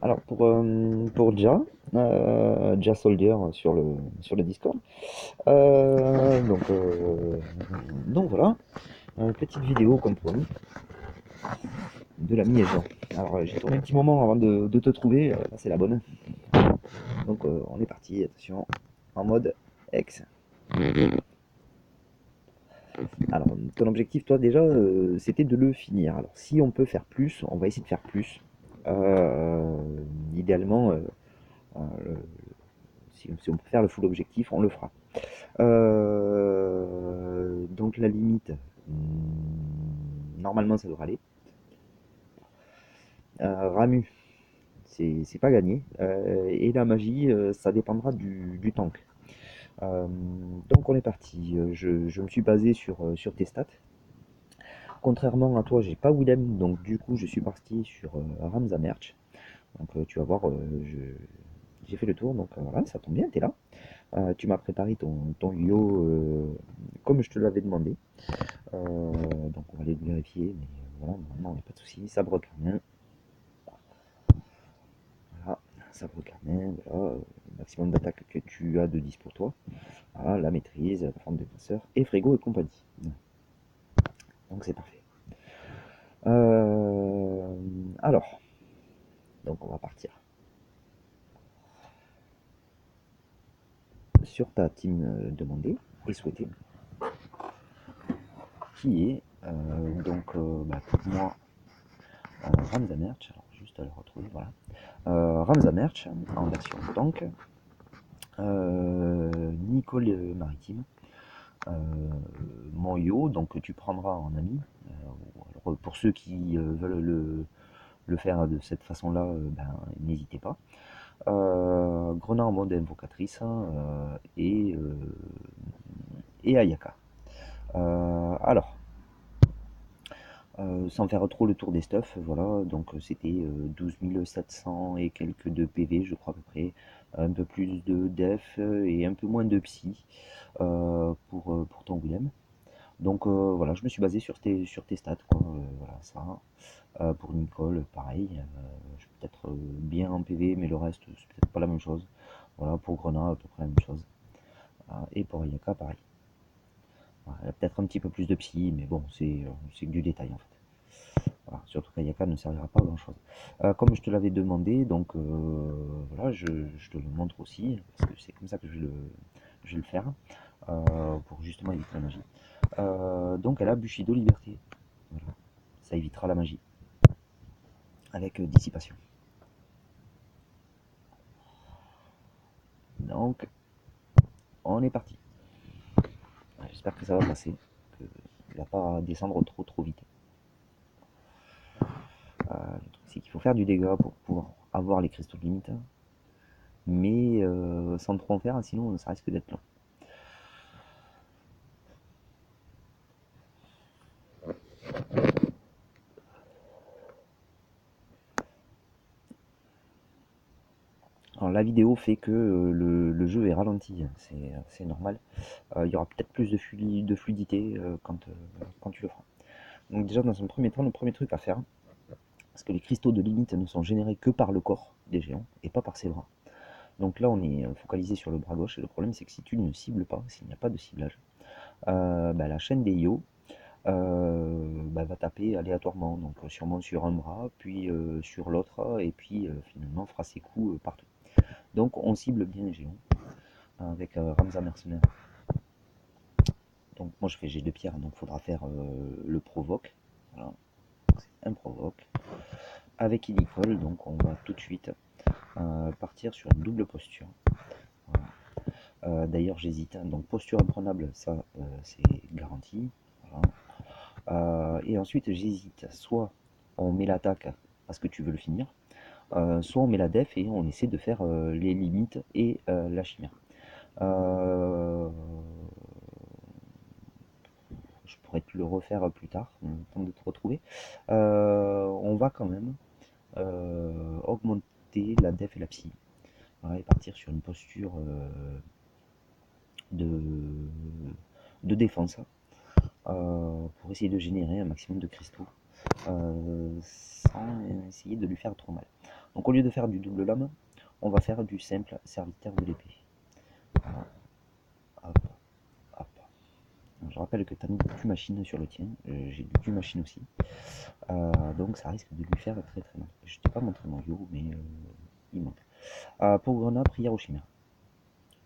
Alors pour Ja Soldier sur le Discord. Donc voilà, petite vidéo comme promis de l'ami Jean. Alors j'ai tourné un petit moment avant de te trouver, là c'est la bonne. Donc on est parti, attention, en mode X. Alors ton objectif toi déjà c'était de le finir. Alors si on peut faire plus, on va essayer de faire plus. Euh, idéalement, le- si on peut faire le full objectif, on le fera. Donc la limite, normalement ça devrait aller. Ramu, c'est pas gagné. Et la magie, ça dépendra du tank. Euh, donc on est parti. Je me suis basé sur tes stats. Contrairement à toi, j'ai pas Willem, donc du coup je suis parti sur Ramza Merch. Donc tu vas voir, j'ai fait le tour, donc voilà, ça tombe bien, t'es là. Tu m'as préparé ton yo comme je te l'avais demandé. Donc on va aller le vérifier, mais voilà, normalement il n'y a pas de souci. Sabre carmin, voilà, sabre carmin, voilà, maximum d'attaque que tu as de 10 pour toi. Voilà, la maîtrise, la forme de défenseur, et frigo et compagnie. Donc c'est parfait. Euh, alors, donc on va partir sur ta team demandée et souhaitée, qui est pour moi Ramza Merch, alors juste à le retrouver, voilà. Ramza Merch en version tank, Nicole Maritime, euh, Moyo, donc tu prendras en ami. Alors, pour ceux qui veulent le faire de cette façon-là, n'hésitez pas. Grenat en mode invocatrice et Ayaka. Sans faire trop le tour des stuffs, voilà, donc c'était 12 700 et quelques de PV, je crois à peu près, un peu plus de def et un peu moins de psy pour ton Willem. Donc voilà, je me suis basé sur tes stats, quoi, voilà, ça. Pour Nicole, pareil, je suis peut-être bien en PV, mais le reste, c'est peut-être pas la même chose. Voilà, pour Grenat, à peu près la même chose. Et pour Ayaka, pareil. Voilà, elle a peut-être un petit peu plus de psy, mais bon, c'est que du détail en fait. Voilà, surtout qu'Ayaka ne servira pas à grand chose. Comme je te l'avais demandé, donc voilà, je te le montre aussi, parce que c'est comme ça que je vais le faire, pour justement éviter la magie. Donc elle a Bushido Liberté. Voilà. Ça évitera la magie. Avec dissipation. Donc, on est parti. J'espère que ça va passer. Il ne va pas descendre trop vite. Le truc, c'est qu'il faut faire du dégât pour pouvoir avoir les cristaux de limite. Mais sans trop en faire, sinon ça risque d'être long. Alors la vidéo fait que le jeu est ralenti, c'est normal. Il y aura peut-être plus de fluidité quand tu le feras. Donc déjà dans un premier temps, le premier truc à faire, parce que les cristaux de limite ne sont générés que par le corps des géants et pas par ses bras. Donc là on est focalisé sur le bras gauche et le problème c'est que si tu ne cibles pas, s'il n'y a pas de ciblage, la chaîne des Yo va taper aléatoirement, donc sûrement sur un bras, puis sur l'autre, et puis finalement fera ses coups partout. Donc on cible bien les géants avec Ramza Mercenaire. Donc moi je fais G de pierre, donc il faudra faire le provoque. Voilà, c'est un provoque. Avec Inicole, donc on va tout de suite partir sur une double posture. Voilà. D'ailleurs j'hésite, hein. Donc posture imprenable, ça c'est garanti. Voilà. Et ensuite j'hésite, soit on met l'attaque parce que tu veux le finir, soit on met la def et on essaie de faire les limites et la chimère. Euh, je pourrais te le refaire plus tard, le temps de te retrouver. On va quand même augmenter la def et la psy. Voilà, et partir sur une posture de, de défense pour essayer de générer un maximum de cristaux sans essayer de lui faire trop mal. Donc au lieu de faire du double lame, on va faire du simple serviteur de l'épée. Voilà. Hop, hop. Je rappelle que tu as mis du machine sur le tien, j'ai du machine aussi. Donc ça risque de lui faire très très mal. Je t'ai pas montré mon yo, mais il manque. Pour Grenat, prière au chimère.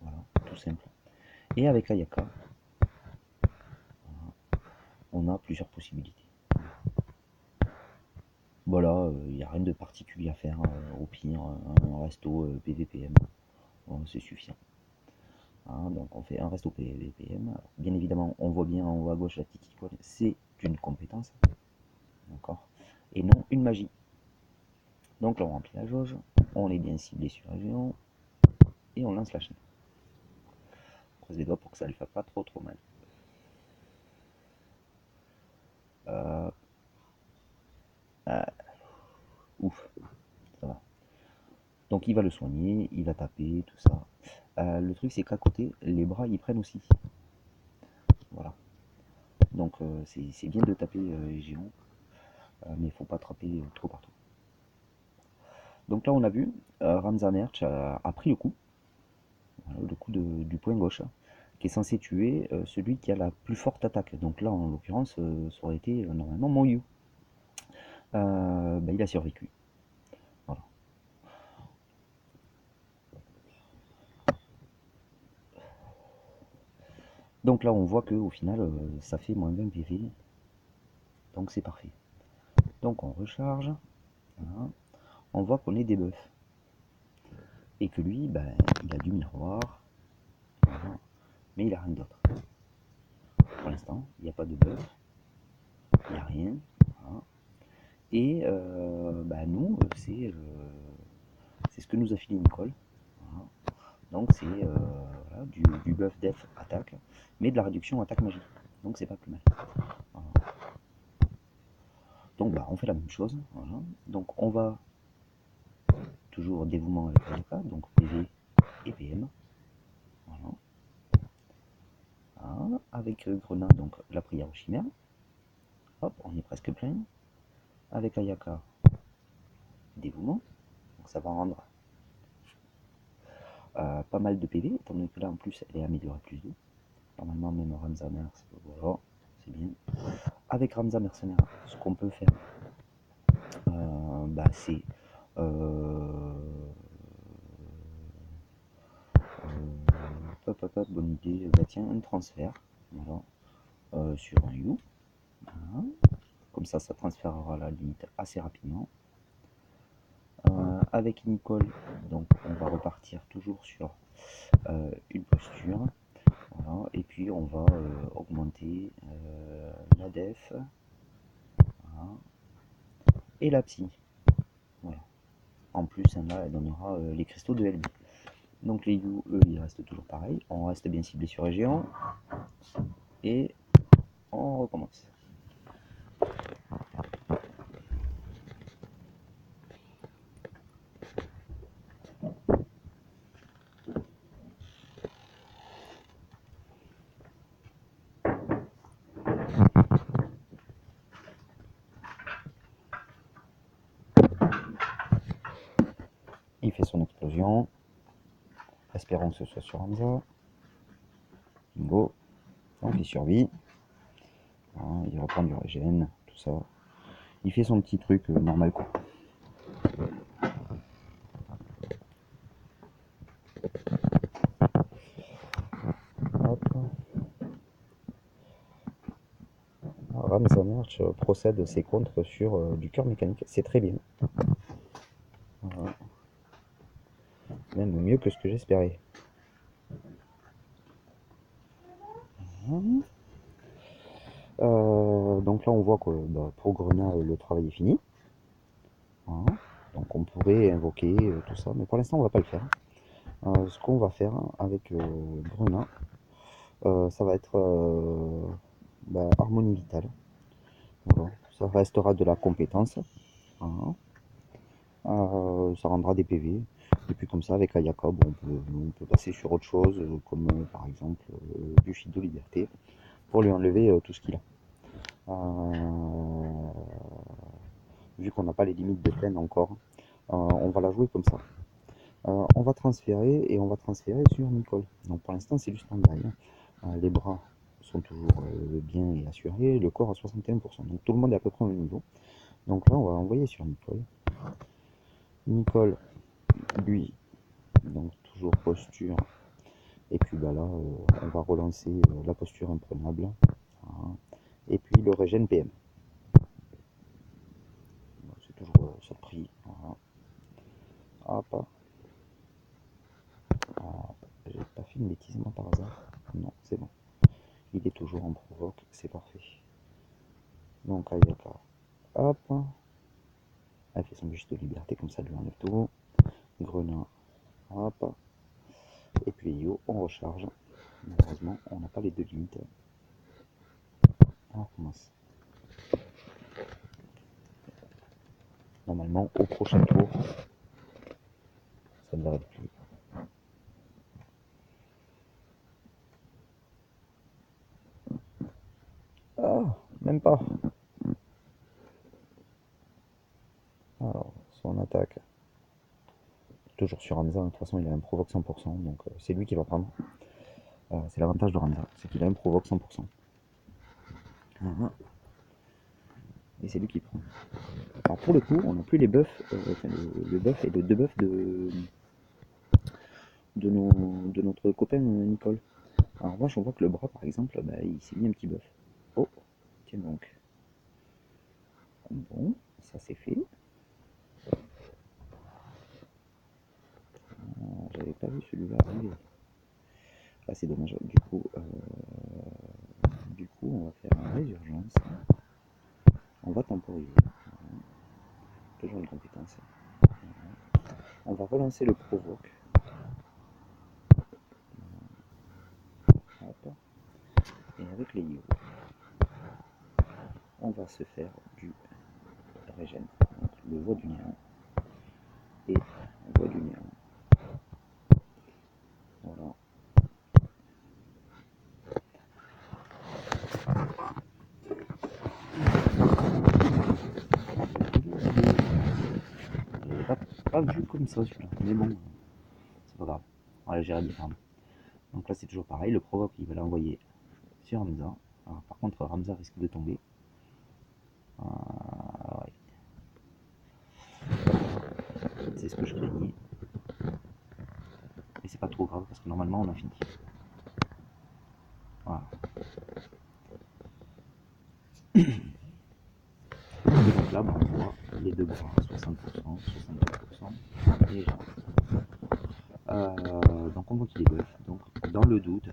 Voilà, tout simple. Et avec Ayaka, on a plusieurs possibilités. Voilà, il n'y a rien de particulier à faire. Au pire, un resto PVPM, c'est suffisant. Donc on fait un resto PVPM. Alors, bien évidemment, on voit bien en haut à gauche la petite icône, c'est une compétence. D'accord. Et non une magie. Donc là, on remplit la jauge, on est bien ciblé sur la géant, et on lance la chaîne. On croise les doigts pour que ça ne lui fasse pas trop mal. Euh, Ouf, ça va. Donc il va le soigner, il va taper, tout ça. Le truc c'est qu'à côté, les bras ils prennent aussi. Voilà. Donc c'est bien de taper les géants, mais il faut pas attraper trop partout. Donc là on a vu, Ramza Merch a pris le coup, voilà, le coup du poing gauche, qui est censé tuer celui qui a la plus forte attaque. Donc là en l'occurrence, ça aurait été normalement mon Yu. Il a survécu. Voilà. Donc là on voit que au final ça fait moins 20 PV, donc c'est parfait. Donc on recharge, voilà. On voit qu'on est des buffs. Et que lui, il a du miroir, voilà. Mais il a rien d'autre. Pour l'instant, il n'y a pas de buff, il n'y a rien. Voilà. Et nous, c'est ce que nous a filé Nicole. Voilà. Donc c'est voilà, du buff def attaque, mais de la réduction attaque magie. Donc c'est pas plus mal. Voilà. Donc on fait la même chose. Voilà. Donc on va toujours dévouement avec Ayaka, donc PV et PM. Voilà. Voilà. Avec Grenat, donc la prière aux chimères. Hop, on est presque plein. Avec Ayaka, dévouement. Donc ça va rendre pas mal de PV, étant donné que là en plus elle est améliorée plus 2. Normalement même Ramza Merc, voilà, c'est bien. Avec Ramza Mercenaire, ce qu'on peut faire, c'est bonne idée, tiens, un transfert, voilà, sur un You. Voilà. Comme ça transférera la limite assez rapidement. Avec Nicole, donc on va repartir toujours sur une posture. Voilà. Et puis on va augmenter la def, voilà, et la psy. Voilà. En plus, là, elle donnera les cristaux de LB. Donc les You, eux, ils restent toujours pareil. On reste bien ciblé sur les géants. Et on recommence. Il fait son explosion. Espérons que ce soit sur Hamza. Bingo. Donc il survit. Voilà, il reprend du régène, tout ça. Il fait son petit truc normal quoi. Hop. Ramza March procède ses contres sur du cœur mécanique. C'est très bien. Voilà. Même mieux que ce que j'espérais. Donc là on voit que pour Grenat le travail est fini. Voilà. Donc on pourrait invoquer tout ça, mais pour l'instant on va pas le faire. Ce qu'on va faire avec Grenat, ça va être harmonie vitale. Voilà. Ça restera de la compétence. Voilà. Ça rendra des PV. Et puis comme ça avec Ayaka, on peut passer sur autre chose, comme par exemple Buffy de Liberté, pour lui enlever tout ce qu'il a. Vu qu'on n'a pas les limites de peine encore, on va la jouer comme ça. On va transférer et on va transférer sur Nicole. Donc pour l'instant c'est du stand-by, hein. Les bras sont toujours bien et assurés, le corps à 61%. Donc tout le monde est à peu près au même niveau. Donc là on va envoyer sur Nicole. Nicole, lui, donc toujours posture. Et puis bah là on va relancer la posture imprenable. Voilà. Et puis le régène PM. C'est toujours sur le prix. Voilà. Hop. Ah, j'ai pas fait une bêtise moi par hasard. Non, c'est bon. Il est toujours en provoque, c'est parfait. Donc Ayaka, hop. Elle fait son bûche de liberté, comme ça elle lui enlève tout. Grenat, hop. Et puis Yo, on recharge. Malheureusement, on n'a pas les deux limites. On recommence. Normalement, au prochain tour, ça devrait être plus. Ah, même pas. Alors, son attaque. Toujours sur Hamza, de toute façon il a un provoque 100%, donc c'est lui qui va prendre. C'est l'avantage de Hamza, c'est qu'il a un provoque 100%. Et c'est lui qui prend. Alors pour le coup, on n'a plus les buffs, le buff et le debuff de notre copain Nicole. Alors en revanche, on voit que le bras par exemple, bah, il s'est mis un petit buff. Oh, tiens donc. Bon, ça c'est fait. J'avais pas vu celui-là arriver. Ah c'est dommage. Du coup, on va faire un résurgence. On va temporiser. Toujours une compétence. On va relancer le provoque. Hop. Et avec les IO, on va se faire du régène. Donc le voie du néant et voie du néant. Voilà. Pas vu comme ça celui-là, mais bon, c'est pas grave. Ouais, j'ai rien à. Donc là c'est toujours pareil, le provoque il va l'envoyer sur Hamza. Alors, par contre Hamza risque de tomber. Ouais. C'est ce que je craignais. Mais c'est pas trop grave parce que normalement on a fini. Voilà. Et donc là bah, on voit les deux bras, 60%, 62%, et les jambes. Donc on voit qu'il est buff. Donc dans le doute,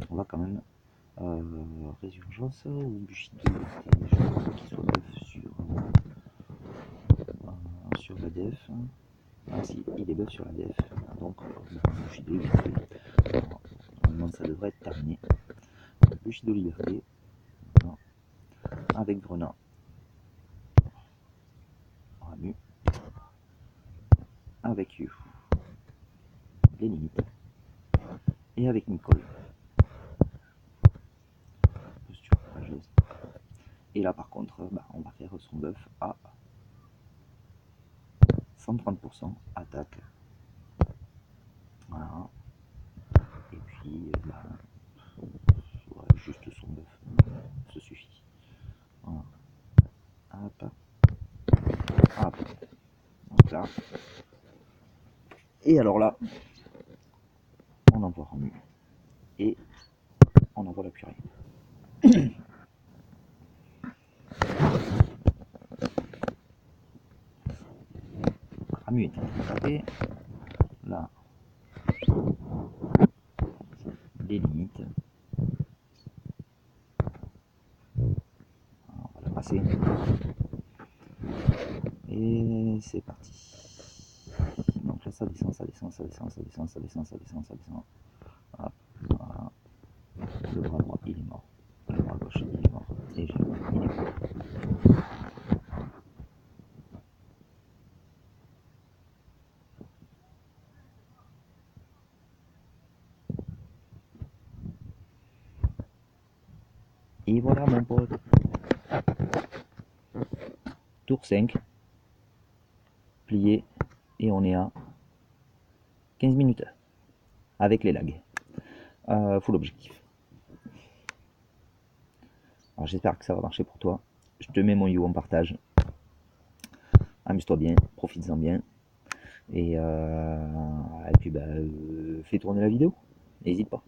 on va quand même résurgence ou Bushido. Je ne crois pas qu'il soit buff sur la def. Ah si, il est buff sur la def. Donc Bushido liberté. Normalement ça devrait être terminé. Bushido liberté. Voilà. Avec Grenat. Ramu. Avec You. Les limites. Et avec Nicole. Posture courageuse. Et là par contre, bah, on va faire son buff à 130% attaque. Voilà. Et puis bah, ouais, juste son buff, ça suffit. Voilà. Hop. Hop. Donc là. Et alors là, on envoie Ramu. Et on envoie la purée. Ramu est en train de taper. Là, les limites. Alors, on va la passer. Et c'est parti. Donc là, ça descend, ça descend, ça descend, ça descend, ça descend, ça descend, ça descend. Hop, voilà. Le bras droit, il est mort. Le bras gauche, il est mort. Et il est mort. Et voilà mon pote. tour 5, plié, et on est à 15 minutes avec les lags. Full objectif. Alors j'espère que ça va marcher pour toi. Je te mets mon You en partage. Amuse-toi bien, profites-en bien. Et puis fais tourner la vidéo. N'hésite pas.